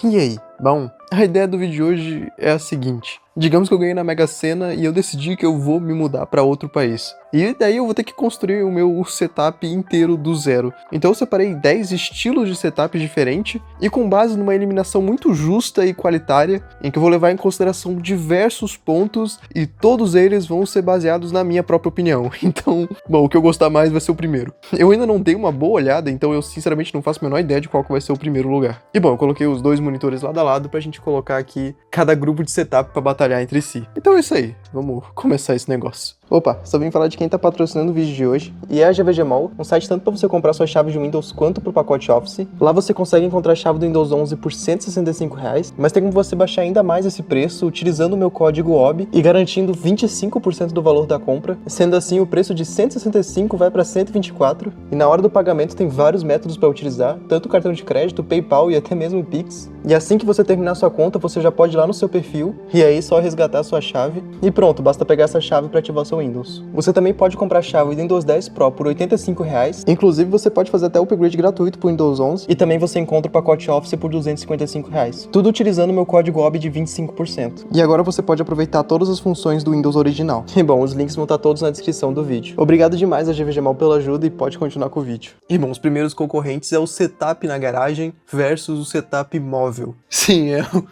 E aí? Bom, a ideia do vídeo de hoje é a seguinte. Digamos que eu ganhei na Mega Sena e eu decidi que eu vou me mudar para outro país. E daí eu vou ter que construir o meu setup inteiro do zero. Então eu separei 10 estilos de setup diferentes e com base numa eliminação muito justa e qualitária, em que eu vou levar em consideração diversos pontos e todos eles vão ser baseados na minha própria opinião. Então, bom, o que eu gostar mais vai ser o primeiro. Eu ainda não dei uma boa olhada, então eu sinceramente não faço a menor ideia de qual que vai ser o primeiro lugar. E bom, eu coloquei os dois monitores lado a lado pra gente colocar aqui cada grupo de setup pra batalhar entre si. Então é isso aí, vamos começar esse negócio. Opa, só vim falar de quem tá patrocinando o vídeo de hoje, e é a GVG Mall, um site tanto para você comprar sua chave de Windows quanto pro pacote Office. Lá você consegue encontrar a chave do Windows 11 por R$ 165, mas tem como você baixar ainda mais esse preço utilizando o meu código OB e garantindo 25% do valor da compra. Sendo assim, o preço de 165 vai para 124, e na hora do pagamento tem vários métodos para utilizar, tanto o cartão de crédito, PayPal e até mesmo o Pix. E assim que você terminar sua conta, você já pode ir lá no seu perfil, e aí só resgatar sua chave, e pronto, basta pegar essa chave para ativar seu Windows. Você também pode comprar a chave do Windows 10 Pro por R$ 85, inclusive você pode fazer até o upgrade gratuito pro Windows 11, e também você encontra o pacote Office por R$ 255, tudo utilizando o meu código OB de 25%. E agora você pode aproveitar todas as funções do Windows original. E bom, os links vão estar todos na descrição do vídeo. Obrigado demais a GVG Mall pela ajuda e pode continuar com o vídeo. E bom, os primeiros concorrentes é o setup na garagem versus o setup móvel. Sim,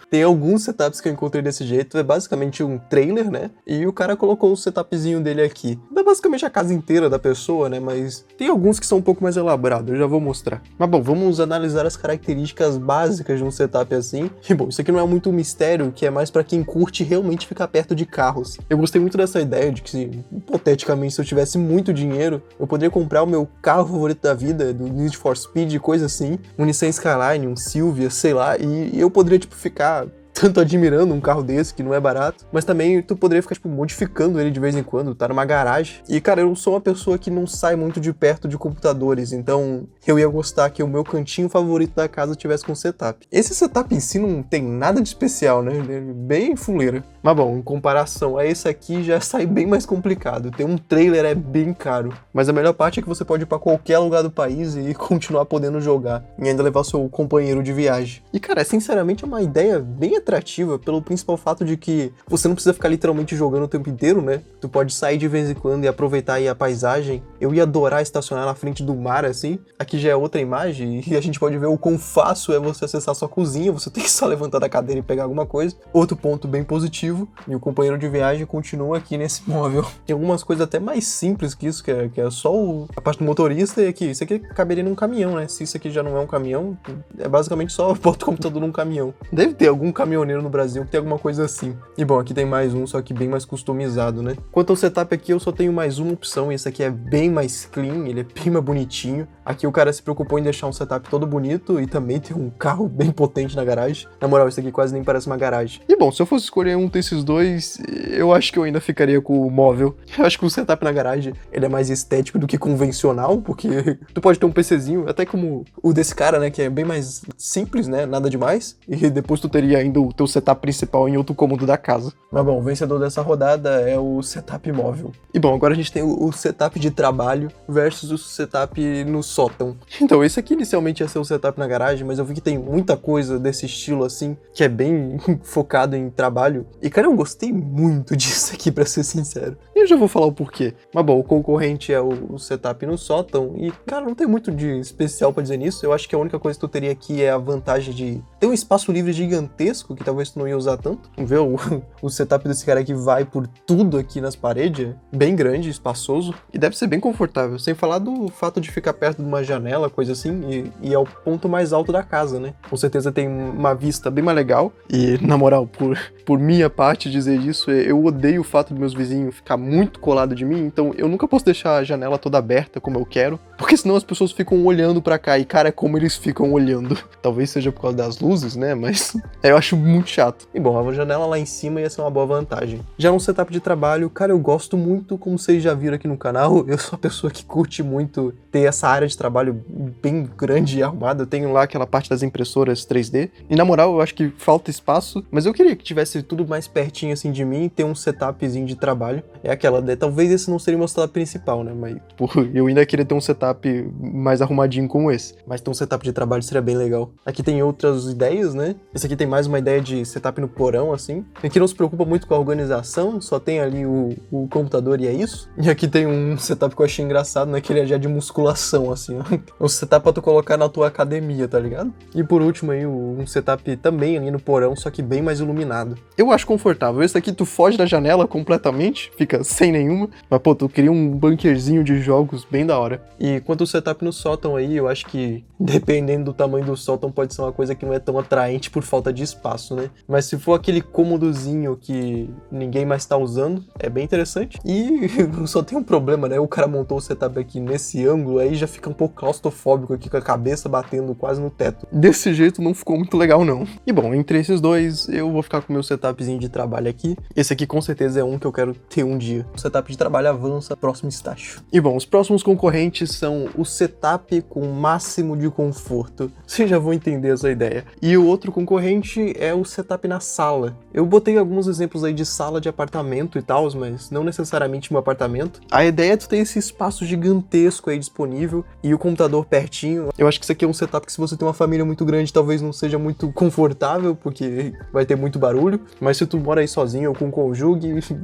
tem alguns setups que eu encontrei desse jeito, é basicamente um trailer, né? E o cara colocou o setupzinho dele aqui. Não é basicamente a casa inteira da pessoa, né? Mas tem alguns que são um pouco mais elaborados, eu já vou mostrar. Mas bom, vamos analisar as características básicas de um setup assim. E bom, isso aqui não é muito um mistério, que é mais pra quem curte realmente ficar perto de carros. Eu gostei muito dessa ideia de que, hipoteticamente, se eu tivesse muito dinheiro, eu poderia comprar o meu carro favorito da vida, do Need for Speed, coisa assim, um Nissan Skyline, um Silvia, sei lá, e eu poderia, tipo, ficar tanto admirando um carro desse, que não é barato, mas também tu poderia ficar, tipo, modificando ele de vez em quando, tá numa garagem. E, cara, eu sou uma pessoa que não sai muito de perto de computadores, então eu ia gostar que o meu cantinho favorito da casa tivesse com setup. Esse setup em si não tem nada de especial, né? Ele é bem fuleira. Mas bom, em comparação a esse aqui, já sai bem mais complicado. Ter um trailer é bem caro, mas a melhor parte é que você pode ir pra qualquer lugar do país e continuar podendo jogar, e ainda levar o seu companheiro de viagem. E, cara, sinceramente é uma ideia bem atrativa pelo principal fato de que você não precisa ficar literalmente jogando o tempo inteiro, né? Tu pode sair de vez em quando e aproveitar aí a paisagem. Eu ia adorar estacionar na frente do mar, assim. Aqui já é outra imagem e a gente pode ver o quão fácil é você acessar sua cozinha, você tem que só levantar da cadeira e pegar alguma coisa. Outro ponto bem positivo, e o companheiro de viagem continua aqui nesse móvel. Tem algumas coisas até mais simples que isso, que é só a parte do motorista, e aqui, isso aqui caberia num caminhão, né? Se isso aqui já não é um caminhão, é basicamente só botar o computador num caminhão. Deve ter algum caminhoneiro no Brasil que tem alguma coisa assim. E bom, aqui tem mais um, só que bem mais customizado, né? Quanto ao setup aqui, eu só tenho mais uma opção, e esse aqui é bem mais clean, ele é bem mais bonitinho. Aqui o cara se preocupou em deixar um setup todo bonito e também tem um carro bem potente na garagem. Na moral, isso aqui quase nem parece uma garagem. E bom, se eu fosse escolher um desses dois, eu acho que eu ainda ficaria com o móvel. Eu acho que o setup na garagem, ele é mais estético do que convencional, porque tu pode ter um PCzinho, até como o desse cara, né, que é bem mais simples, né, nada demais. E depois tu teria ainda o teu setup principal em outro cômodo da casa. Mas bom, o vencedor dessa rodada é o setup móvel. E bom, agora a gente tem o setup de trabalho versus o setup no sótão. Então, esse aqui inicialmente ia ser o setup na garagem, mas eu vi que tem muita coisa desse estilo assim, que é bem focado em trabalho. E cara, eu gostei muito disso aqui, pra ser sincero. E eu já vou falar o porquê. Mas bom, o concorrente é o setup no sótão, e cara, não tem muito de especial pra dizer nisso. Eu acho que a única coisa que tu teria aqui é a vantagem de ter um espaço livre gigantesco, que talvez tu não ia usar tanto. Vamos ver, o setup desse cara aqui vai por tudo aqui nas paredes, é bem grande, espaçoso, e deve ser bem confortável, sem falar do fato de ficar perto de uma janela, coisa assim, e é o ponto mais alto da casa, né? Com certeza tem uma vista bem mais legal, e na moral, por minha parte dizer isso, eu odeio o fato dos meus vizinhos ficar muito colado de mim, então eu nunca posso deixar a janela toda aberta como eu quero, porque senão as pessoas ficam olhando pra cá, e cara, como eles ficam olhando. Talvez seja por causa das luzes, né, mas eu acho muito chato. E bom, a janela lá em cima ia ser uma boa vantagem. Já no setup de trabalho, cara, eu gosto muito, como vocês já viram aqui no canal, eu sou uma pessoa que curte muito ter essa área de trabalho bem grande e arrumada. Eu tenho lá aquela parte das impressoras 3D, e na moral eu acho que falta espaço, mas eu queria que tivesse tudo mais pertinho assim de mim e ter um setupzinho de trabalho. É aquela, né? Talvez esse não seria o meu setup principal, né? Mas, pô, eu ainda queria ter um setup mais arrumadinho como esse. Mas ter um setup de trabalho seria bem legal. Aqui tem outras ideias, né? Esse aqui tem mais uma ideia de setup no porão, assim. Aqui não se preocupa muito com a organização, só tem ali o computador e é isso. E aqui tem um setup que eu achei engraçado, né? Que ele é já de musculação, assim, ó. Um setup pra tu colocar na tua academia, tá ligado? E por último aí, um setup também ali no porão, só que bem mais iluminado. Eu acho confortável. Esse aqui tu foge da janela completamente, fica sem nenhuma. Mas, pô, tu cria um bunkerzinho de jogos bem da hora. E quanto ao setup no sótão aí, eu acho que, dependendo do tamanho do sótão, pode ser uma coisa que não é tão atraente por falta de espaço, né? Mas se for aquele cômodozinho que ninguém mais tá usando, é bem interessante. E só tem um problema, né? O cara montou o setup aqui nesse ângulo, aí já fica um pouco claustrofóbico aqui, com a cabeça batendo quase no teto. Desse jeito não ficou muito legal, não. E bom, entre esses dois, eu vou ficar com o meu setupzinho de trabalho aqui. Esse aqui com certeza é um que eu quero ter um dia. O setup de trabalho avança, próximo estágio. E bom, os próximos concorrentes são o setup com máximo de conforto. Vocês já vão entender essa ideia. E o outro concorrente é o setup na sala. Eu botei alguns exemplos aí de sala de apartamento e tal, mas não necessariamente um apartamento. A ideia é tu ter esse espaço gigantesco aí disponível e o computador pertinho. Eu acho que isso aqui é um setup que, se você tem uma família muito grande, talvez não seja muito confortável, porque vai ter muito barulho. Mas se tu mora aí sozinho ou com cônjuge,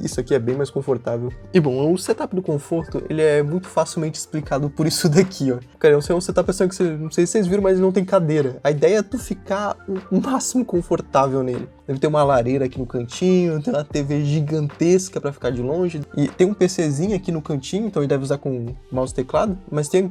isso aqui é bem mais confortável. E bom, o setup do conforto, ele é muito facilmente explicado por isso daqui, ó. Cara, é um setup assim que não sei se vocês viram, mas ele não tem cadeira. A ideia é tu ficar o máximo confortável nele. Deve ter uma lareira aqui no cantinho, tem uma TV gigantesca pra ficar de longe. E tem um PCzinho aqui no cantinho, então ele deve usar com mouse e teclado. Mas tem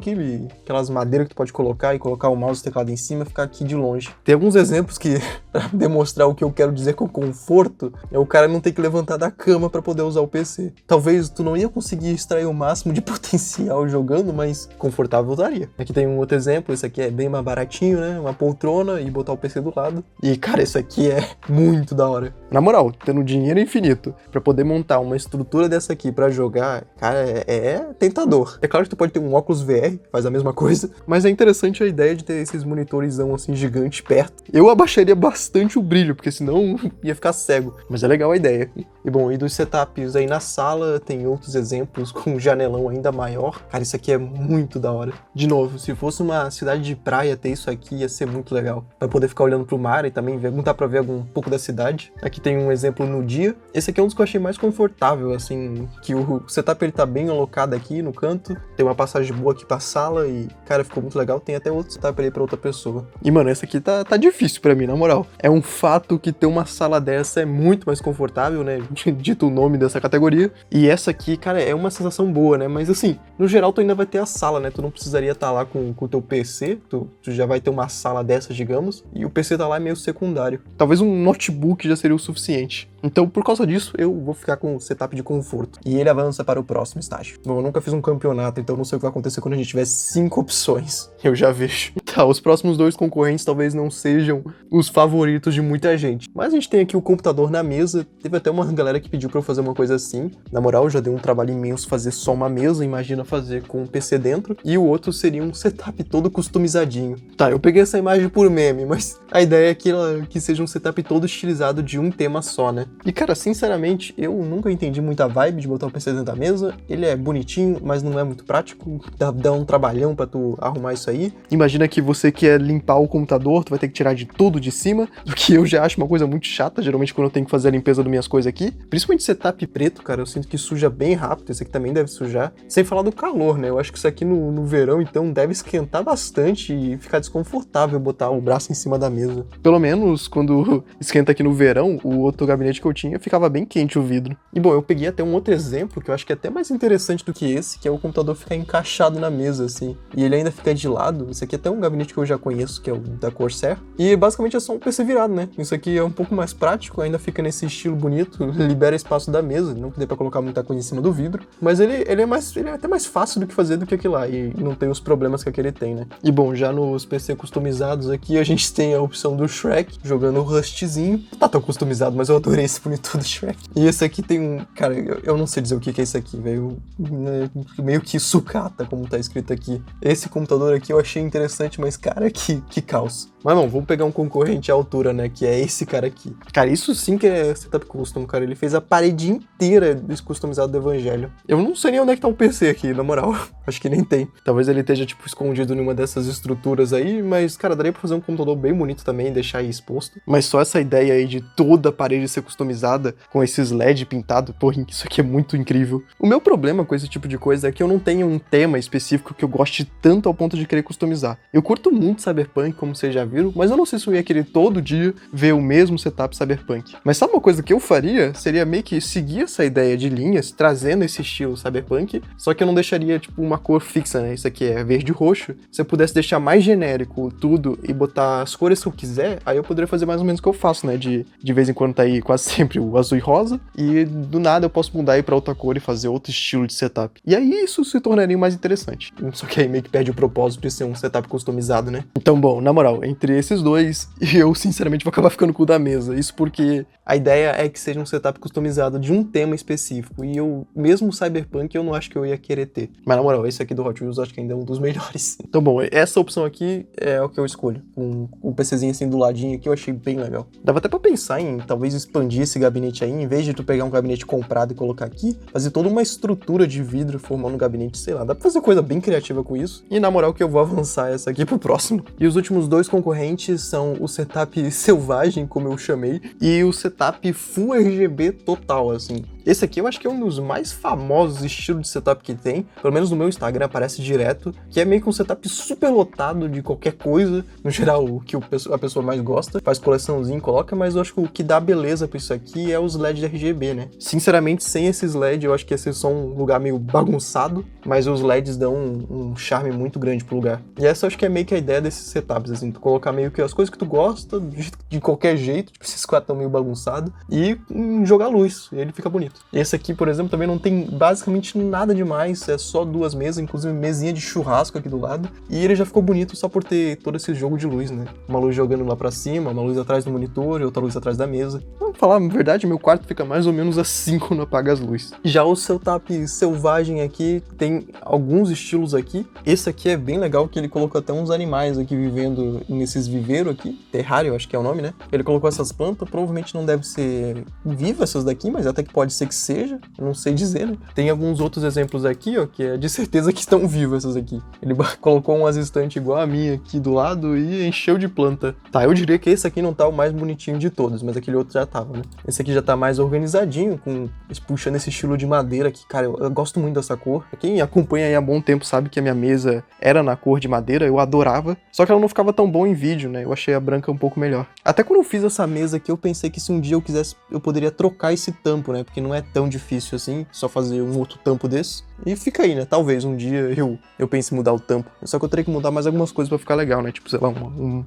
aquelas madeiras que tu pode colocar e colocar o mouse e teclado em cima e ficar aqui de longe. Tem alguns exemplos que, pra demonstrar o que eu quero dizer com conforto, é o cara não ter que levantar da cama pra poder usar o PC. Talvez tu não ia conseguir extrair o máximo de potencial jogando, mas confortável daria. Aqui tem um outro exemplo, esse aqui é bem mais baratinho, né? Uma poltrona e botar o PC do lado. E, cara, esse aqui é muito da hora. Na moral, tendo dinheiro infinito pra poder montar uma estrutura dessa aqui pra jogar, cara, é tentador. É claro que tu pode ter um óculos VR, faz a mesma coisa, mas é interessante a ideia de ter esses monitorzão assim gigantes perto. Eu abaixaria bastante o brilho, porque senão ia ficar cego, mas é legal a ideia. E bom, e dos setups aí na sala, tem outros exemplos com um janelão ainda maior. Cara, isso aqui é muito da hora. De novo, se fosse uma cidade de praia, ter isso aqui ia ser muito legal. Pra poder ficar olhando pro mar e também ver, não dá pra ver um pouco da cidade. Aqui tem um exemplo no dia. Esse aqui é um dos que eu achei mais confortável, assim, que o setup ele tá bem alocado aqui no canto. Tem uma passagem boa aqui pra sala e, cara, ficou muito legal. Tem até outro setup ali pra outra pessoa. E, mano, esse aqui tá difícil pra mim, na moral. É um fato que ter uma sala dessa é muito mais confortável, né? Dito o nome dessa categoria. E essa aqui, cara, é uma sensação boa, né? Mas assim, no geral tu ainda vai ter a sala, né? Tu não precisaria estar lá com o teu PC, tu já vai ter uma sala dessa, digamos, e o PC tá lá meio secundário. Talvez um notebook já seria o suficiente. Então, por causa disso, eu vou ficar com o setup de conforto. E ele avança para o próximo estágio. Bom, eu nunca fiz um campeonato, então não sei o que vai acontecer quando a gente tiver 5 opções. Eu já vejo. Tá, os próximos dois concorrentes talvez não sejam os favoritos de muita gente. Mas a gente tem aqui o computador na mesa. Teve até uma galera que pediu pra eu fazer uma coisa assim. Na moral, já deu um trabalho imenso fazer só uma mesa, imagina fazer com um PC dentro. E o outro seria um setup todo customizadinho. Tá, eu peguei essa imagem por meme, mas a ideia é que seja um setup todo estilizado de um tema só, né? E cara, sinceramente, eu nunca entendi muita vibe de botar o PC dentro da mesa. Ele é bonitinho, mas não é muito prático. Dá um trabalhão pra tu arrumar isso aí. Imagina que você quer limpar o computador, tu vai ter que tirar de tudo de cima, o que eu já acho uma coisa muito chata, geralmente quando eu tenho que fazer a limpeza das minhas coisas aqui. Principalmente setup preto, cara, eu sinto que suja bem rápido, esse aqui também deve sujar. Sem falar do calor, né? Eu acho que isso aqui no verão, então, deve esquentar bastante e ficar desconfortável botar o braço em cima da mesa. Pelo menos, quando esquenta aqui no verão, o outro gabinete que eu tinha ficava bem quente o vidro. E bom, eu peguei até um outro exemplo que eu acho que é até mais interessante do que esse, que é o computador ficar encaixado na mesa, assim. E ele ainda fica de lado. Esse aqui é até um gabinete que eu já conheço, que é o da Corsair. E basicamente é só um PC virado, né? Isso aqui é um pouco mais prático, ainda fica nesse estilo bonito, libera espaço da mesa, não que dê pra colocar muita coisa em cima do vidro. Mas ele é até mais fácil do que fazer do que aquele lá, e não tem os problemas que aquele tem, né? E bom, já nos PC customizados aqui, a gente tem a opção do Shrek, jogando o Rustzinho. Não tá tão customizado, mas eu adorei esse monitor do Shrek. E esse aqui tem um... Cara, eu não sei dizer o que é isso aqui, velho. Meio que sucata, como tá escrito aqui. Esse computador aqui eu achei interessante, mas cara, que caos. Mas não, vamos pegar um concorrente à altura, né, que é esse cara aqui. Cara, isso sim que é setup custom, cara. Ele fez a parede inteira desse customizado do Evangelho. Eu não sei nem onde é que tá o PC aqui, na moral. Acho que nem tem. Talvez ele esteja, tipo, escondido em uma dessas estruturas aí, mas, cara, daria pra fazer um computador bem bonito também e deixar aí exposto. Mas só essa ideia aí de toda a parede ser customizada com esses LED pintado, porra, isso aqui é muito incrível. O meu problema com esse tipo de coisa é que eu não tenho um tema específico que eu goste tanto ao ponto de querer customizar. Eu curto muito Cyberpunk, como vocês já viram, mas eu não sei se eu ia querer todo dia ver o mesmo setup Cyberpunk. Mas sabe uma coisa que eu faria? Seria meio que seguir essa ideia de linhas, trazendo esse estilo Cyberpunk, só que eu não deixaria, tipo, uma cor fixa, né? Isso aqui é verde e roxo. Se eu pudesse deixar mais genérico tudo e botar as cores que eu quiser, aí eu poderia fazer mais ou menos o que eu faço, né? De vez em quando tá aí quase sempre o azul e rosa, e do nada eu posso mudar aí pra outra cor e fazer outro estilo de setup. E aí isso se tornaria mais interessante. Só que aí meio que perde o propósito de ser um setup customizado, né? Então, bom, na moral, entre esses dois, eu sinceramente vou acabar ficando com o da mesa. Isso porque a ideia é que seja um setup customizado de um tema específico. E eu, mesmo Cyberpunk, eu não acho que eu ia querer ter. Mas na moral, esse aqui do Hot Wheels eu acho que ainda é um dos melhores. Então, bom, essa opção aqui é o que eu escolho. Com um PCzinho assim do ladinho aqui, eu achei bem legal. Dava até pra pensar em talvez expandir esse gabinete aí, em vez de tu pegar um gabinete comprado e colocar aqui, fazer toda uma estrutura de vidro formando um gabinete, sei lá, dá pra fazer coisa bem criativa com isso. E na moral que eu vou avançar essa aqui pro próximo. E os últimos dois concorrentes são o setup selvagem, como eu chamei, e o setup Full RGB total, assim. Esse aqui eu acho que é um dos mais famosos estilos de setup que tem, pelo menos no meu Instagram aparece direto, que é meio que um setup super lotado de qualquer coisa, no geral o que a pessoa mais gosta, faz coleçãozinho, coloca, mas eu acho que o que dá beleza pra isso aqui é os LEDs RGB, né? Sinceramente, sem esses LEDs, eu acho que esse é só um lugar meio bagunçado, mas os LEDs dão um charme muito grande pro lugar. E essa eu acho que é meio que a ideia desses setups, assim, tu colocar meio que as coisas que tu gosta, de qualquer jeito, tipo, esses quatro tão meio bagunçados, e jogar luz, e ele fica bonito. Esse aqui, por exemplo, também não tem basicamente nada demais, é só duas mesas, inclusive mesinha de churrasco aqui do lado, e ele já ficou bonito só por ter todo esse jogo de luz, né? Uma luz jogando lá pra cima, uma luz atrás do monitor e outra luz atrás da mesa. Vamos falar a verdade, meu quarto fica mais ou menos assim quando apaga as luzes. Já o setup selvagem aqui tem alguns estilos aqui. Esse aqui é bem legal, que ele colocou até uns animais aqui vivendo nesses viveiros aqui, terrário, acho que é o nome, né? Ele colocou essas plantas, provavelmente não deve ser viva essas daqui, mas até que pode ser que seja, eu não sei dizer, né? Tem alguns outros exemplos aqui, ó, que é de certeza que estão vivas essas aqui. Ele colocou umas estantes igual a minha aqui do lado e encheu de planta. Tá, eu diria que esse aqui não tá o mais bonitinho de todos, mas aquele outro já tava, né? Esse aqui já tá mais organizadinho, puxando esse estilo de madeira aqui. Cara, eu gosto muito dessa cor. Quem acompanha aí há bom tempo sabe que a minha mesa era na cor de madeira, eu adorava. Só que ela não ficava tão bom em vídeo, né? Eu achei a branca um pouco melhor. Até quando eu fiz essa mesa aqui, eu pensei que se um dia eu quisesse, eu poderia trocar esse tampo, né? Porque não é tão difícil assim, só fazer um outro tampo desse. E fica aí, né? Talvez um dia eu pense em mudar o tampo. Só que eu teria que mudar mais algumas coisas pra ficar legal, né? Tipo, sei lá,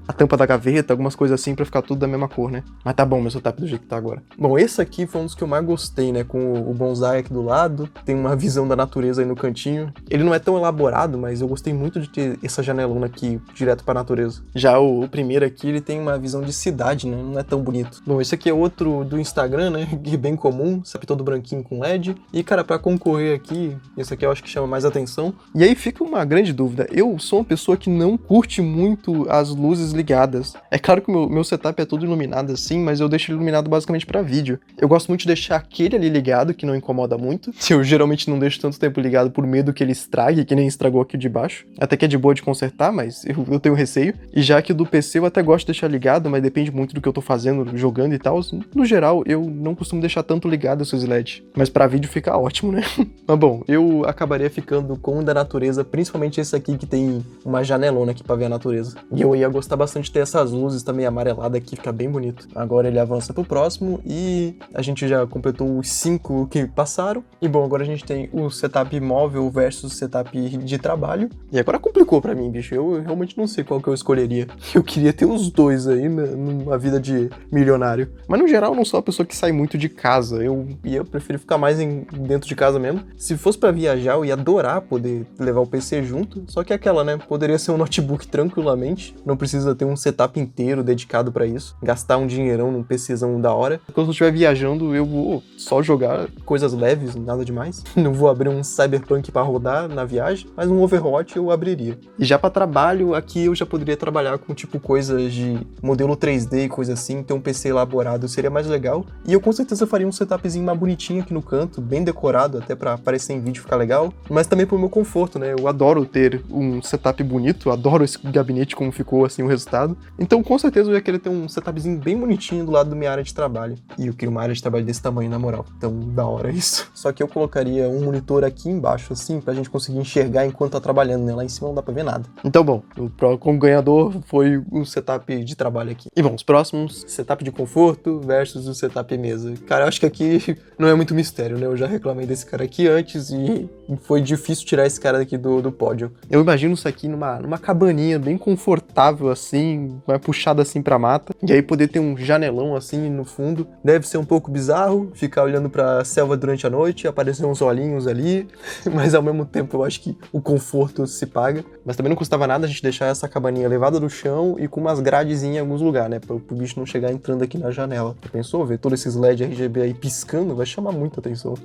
a tampa da gaveta, algumas coisas assim pra ficar tudo da mesma cor, né? Mas tá bom meu setup do jeito que tá agora. Bom, esse aqui foi um dos que eu mais gostei, né? Com o bonsai aqui do lado, tem uma visão da natureza aí no cantinho. Ele não é tão elaborado, mas eu gostei muito de ter essa janelona aqui direto pra natureza. Já o primeiro aqui, ele tem uma visão de cidade, né? Não é tão bonito. Bom, esse aqui é outro do Instagram, né? Que é bem comum, sabe? Todo branquinho com LED. E, cara, pra concorrer aqui, esse aqui eu acho que chama mais atenção. E aí fica uma grande dúvida. Eu sou uma pessoa que não curte muito as luzes ligadas. É claro que o meu setup é todo iluminado assim, mas eu deixo ele iluminado basicamente pra vídeo. Eu gosto muito de deixar aquele ali ligado, que não incomoda muito. Eu geralmente não deixo tanto tempo ligado por medo que ele estrague, que nem estragou aqui de baixo. Até que é de boa de consertar, mas eu tenho receio. E já que do PC eu até gosto de deixar ligado, mas depende muito do que eu tô fazendo, jogando e tal. No geral, eu não costumo deixar tanto ligado esses LEDs. Mas pra vídeo fica ótimo, né? Mas bom, eu acabaria ficando com o da natureza, principalmente esse aqui que tem uma janelona aqui pra ver a natureza. E eu ia gostar bastante de ter essas luzes também amareladas aqui, fica bem bonito. Agora ele avança pro próximo e a gente já completou os 5 que passaram. E bom, agora a gente tem o setup móvel versus setup de trabalho. E agora complicou pra mim, bicho. Eu realmente não sei qual que eu escolheria. Eu queria ter os dois aí, né, numa vida de milionário. Mas no geral eu não sou uma pessoa que sai muito de casa. Eu prefiro ficar mais dentro de casa mesmo. Se fosse pra viajar, eu ia adorar poder levar o PC junto. Só que aquela, né, poderia ser um notebook tranquilamente. Não precisa ter um setup inteiro dedicado pra isso. Gastar um dinheirão num PCzão da hora. Quando eu estiver viajando, eu vou só jogar coisas leves, nada demais. Não vou abrir um Cyberpunk pra rodar na viagem, mas um Overwatch eu abriria. E já pra trabalho, aqui eu já poderia trabalhar com tipo coisas de modelo 3D e coisa assim, ter um PC elaborado seria mais legal. E eu com certeza faria um setupzinho mais bonitinho aqui no canto, bem decorado, até pra aparecer em vídeo ficar legal, mas também pro meu conforto, né? Eu adoro ter um setup bonito, adoro esse gabinete como ficou assim o resultado. Então com certeza eu ia querer ter um setupzinho bem bonitinho do lado da minha área de trabalho. E eu queria uma área de trabalho desse tamanho, na moral. Então, da hora isso. Só que eu colocaria um monitor aqui embaixo, assim, pra gente conseguir enxergar enquanto tá trabalhando, né? Lá em cima não dá pra ver nada. Então, bom, como ganhador foi o setup de trabalho aqui. E bom, os próximos, setup de conforto versus o setup mesa. Cara, eu acho que aqui não é muito mistério, né? Eu já reclamei desse cara aqui antes e foi difícil tirar esse cara daqui do pódio. Eu imagino isso aqui numa cabaninha bem confortável, assim, mais puxada assim pra mata. E aí poder ter um janelão assim no fundo. Deve ser um pouco bizarro ficar olhando pra selva durante a noite, aparecer uns olhinhos ali, mas ao mesmo tempo eu acho que o conforto se paga. Mas também não custava nada a gente deixar essa cabaninha levada do chão e com umas gradezinhas em alguns lugares, né? Pro bicho não chegar entrando aqui na janela. Já pensou? Ver todos esses LED RGB aí piscando vai chamar muita atenção.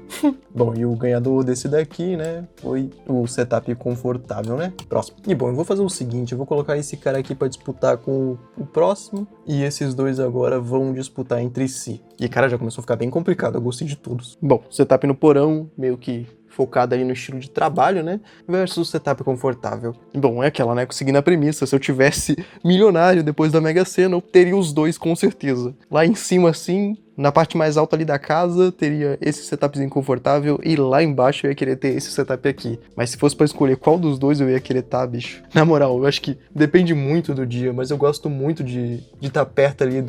Bom, e o ganhador desse daqui, né, foi o setup confortável, né? Próximo. E bom, eu vou fazer o seguinte, eu vou colocar esse cara aqui pra disputar com o próximo e esses dois agora vão disputar entre si. E cara, já começou a ficar bem complicado, eu gostei de todos. Bom, setup no porão, meio que focado aí no estilo de trabalho, né? Versus setup confortável. Bom, é aquela, né? Seguindo a premissa, se eu tivesse milionário depois da Mega Sena, eu teria os dois com certeza. Lá em cima, assim, na parte mais alta ali da casa, teria esse setupzinho confortável e lá embaixo eu ia querer ter esse setup aqui. Mas se fosse pra escolher qual dos dois eu ia querer tá, bicho. Na moral, eu acho que depende muito do dia, mas eu gosto muito de estar perto ali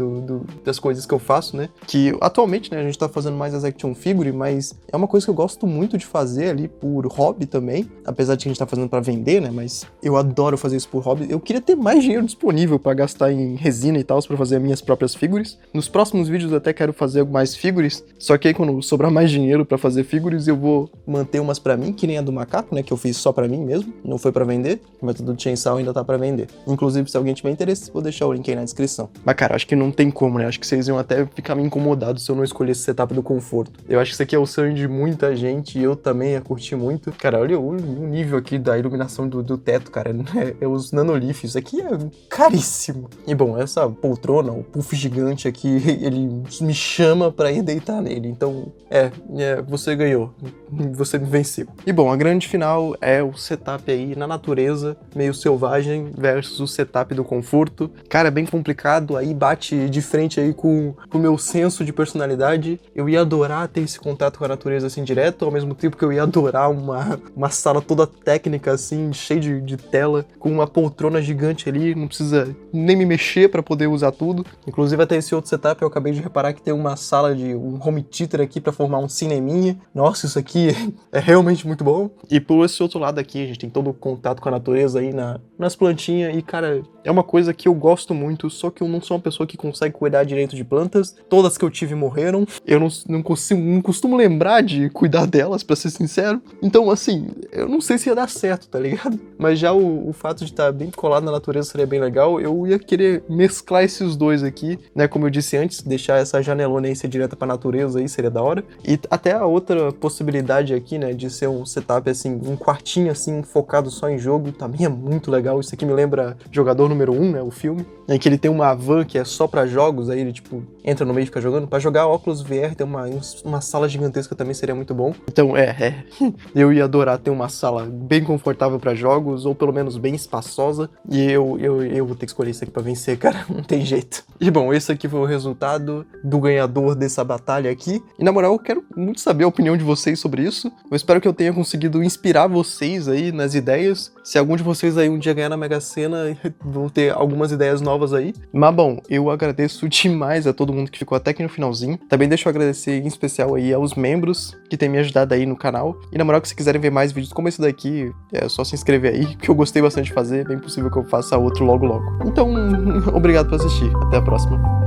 das coisas que eu faço, né? Que atualmente, né, a gente tá fazendo mais as action figure, mas é uma coisa que eu gosto muito de fazer ali por hobby também. Apesar de que a gente tá fazendo pra vender, né? Mas eu adoro fazer isso por hobby. Eu queria ter mais dinheiro disponível pra gastar em resina e tal, pra fazer as minhas próprias figures. Nos próximos vídeos eu até quero fazer mais figures, só que aí quando sobrar mais dinheiro pra fazer figures, eu vou manter umas pra mim, que nem a do macaco, né, que eu fiz só pra mim mesmo, não foi pra vender, o método Chainsaw ainda tá pra vender. Inclusive, se alguém tiver interesse, vou deixar o link aí na descrição. Mas cara, acho que não tem como, né, acho que vocês iam até ficar meio incomodados se eu não escolhesse esse setup do conforto. Eu acho que isso aqui é o sonho de muita gente e eu também ia curtir muito. Cara, olha o nível aqui da iluminação do teto, cara, é os nanoliths, isso aqui é caríssimo. E bom, essa poltrona, o puff gigante aqui, ele me chama pra ir deitar nele, então você ganhou, você me venceu. E bom, a grande final é o setup aí na natureza, meio selvagem, versus o setup do conforto. Cara, é bem complicado, aí bate de frente aí com o meu senso de personalidade. Eu ia adorar ter esse contato com a natureza assim direto, ao mesmo tempo que eu ia adorar uma sala toda técnica assim, cheia de tela, com uma poltrona gigante ali, não precisa nem me mexer pra poder usar tudo. Inclusive até esse outro setup eu acabei de reparar que tem uma sala de um home theater aqui pra formar um cineminha. Nossa, isso aqui é realmente muito bom. E por esse outro lado aqui, a gente tem todo o contato com a natureza aí nas plantinhas e, cara, é uma coisa que eu gosto muito, só que eu não sou uma pessoa que consegue cuidar direito de plantas. Todas que eu tive morreram. Eu não costumo lembrar de cuidar delas, pra ser sincero. Então, assim, eu não sei se ia dar certo, tá ligado? Mas já o fato de estar bem colado na natureza seria bem legal. Eu ia querer mesclar esses dois aqui, né? Como eu disse antes, deixar essa janelona aí ser direta pra natureza aí seria da hora. E até a outra possibilidade aqui, né, de ser um setup assim, um quartinho assim, focado só em jogo, também é muito legal. Isso aqui me lembra Jogador Número 1, né, o filme, em que ele tem uma van que é só pra jogos, aí ele tipo entra no meio e fica jogando. Pra jogar óculos VR tem uma sala gigantesca também seria muito bom. Então eu ia adorar ter uma sala bem confortável pra jogos, ou pelo menos bem espaçosa, e eu vou ter que escolher isso aqui pra vencer, cara, não tem jeito. E bom, esse aqui foi o resultado do ganhador dessa batalha aqui, e na moral eu quero muito saber a opinião de vocês sobre isso. Eu espero que eu tenha conseguido inspirar vocês aí nas ideias. Se algum de vocês aí um dia ganhar na Mega Sena, vão ter algumas ideias novas aí. Mas bom, eu agradeço demais a todo mundo que ficou até aqui no finalzinho. Também deixo eu agradecer em especial aí aos membros que têm me ajudado aí no canal. E na moral, que se quiserem ver mais vídeos como esse daqui, é só se inscrever aí, que eu gostei bastante de fazer. É bem possível que eu faça outro logo logo. Então, obrigado por assistir. Até a próxima.